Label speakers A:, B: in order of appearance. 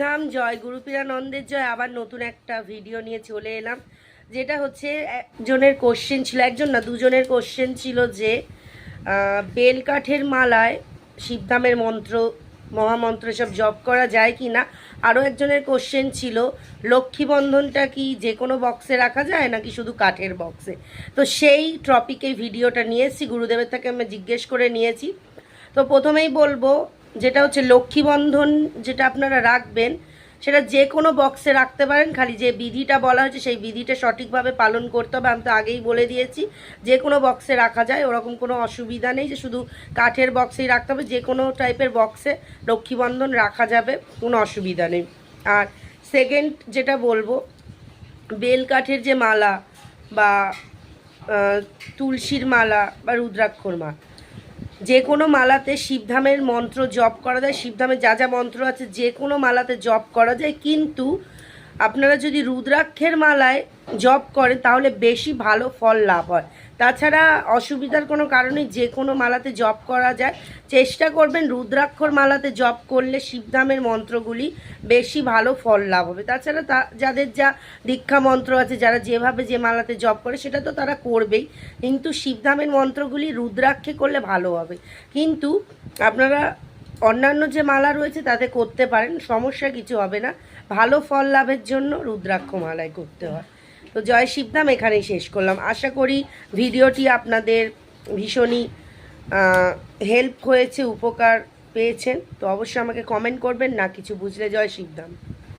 A: ধাম জয় গুরুপীরানন্দের জয়। আবার নতুন একটা ভিডিও নিয়ে চলে এলাম, যেটা হচ্ছে একজনের কোশ্চেন ছিল, একজন না দুজনের কোশ্চেন ছিল যে বেলকাঠের মালায় শিবধামের মন্ত্র মহামন্ত্র সব জপ করা যায় কি না। আরও একজনের কোশ্চেন ছিল লক্ষ্মী বন্ধনটা কি যে কোনো বক্সে রাখা যায় নাকি শুধু কাঠের বক্সে। তো সেই টপিকে ভিডিওটা নিয়ে এসেছি, গুরুদেবের থেকে আমি জিজ্ঞেস করে নিয়েছি। তো প্রথমেই বলবো যেটা হচ্ছে লক্ষ্মী বন্ধন যেটা আপনারা রাখবেন সেটা যে কোনো বক্সে রাখতে পারেন, খালি যে বিধিটা বলা হয়েছে সেই বিধিটা সঠিকভাবে পালন করতে হবে। আমি তো আগেই বলে দিয়েছি যে কোনো বক্সে রাখা যায়, ওরকম কোনো অসুবিধা নেই যে শুধু কাঠের বক্সেই রাখতে হবে। যে কোনো টাইপের বক্সে লক্ষ্মী বন্ধন রাখা যাবে, কোনো অসুবিধা নেই। আর সেকেন্ড যেটা বলবো, বেল কাঠের যে মালা বা তুলসীর মালা বা রুদ্রাক্ষর মালা, যে কোনো মালাতে শিবধামের মন্ত্র জপ করা যায়। শিবধামের যা যা মন্ত্র আছে যে কোনো মালাতে জপ করা যায়, কিন্তু আপনারা যদি রুদ্রাক্ষের মালায় জপ করেন তাহলে বেশি ভালো ফল লাভ হয়। তাছাড়া অসুবিধার কোনো কারণে যে কোনো মালাতে জপ করা যায়। চেষ্টা করবেন রুদ্রাক্ষর মালাতে জপ করলে শিবধামের মন্ত্রগুলি বেশি ভালো ফল লাভ হবে। তাছাড়া যাদের যা দীক্ষা মন্ত্র আছে, যারা যেভাবে যে মালাতে জপ করে সেটা তো তারা করবেই, কিন্তু শিবধামের মন্ত্রগুলি রুদ্রাক্ষে করলে ভালো হবে। কিন্তু আপনারা অন্যান্য যে মালা রয়েছে তাতে করতে পারেন, সমস্যা কিছু হবে না। ভালো ফল লাভের জন্য রুদ্রাক্ষ মালায় করতে হয়। তো জয় শিবধাম এখানেই শেষ করলাম। আশা করি ভিডিওটি আপনাদের ভীষণই হেল্প হয়েছে, উপকার পেয়েছেন। তো অবশ্যই আমাকে কমেন্ট করবেন, না কিছু বুঝলে জয় শিবধাম।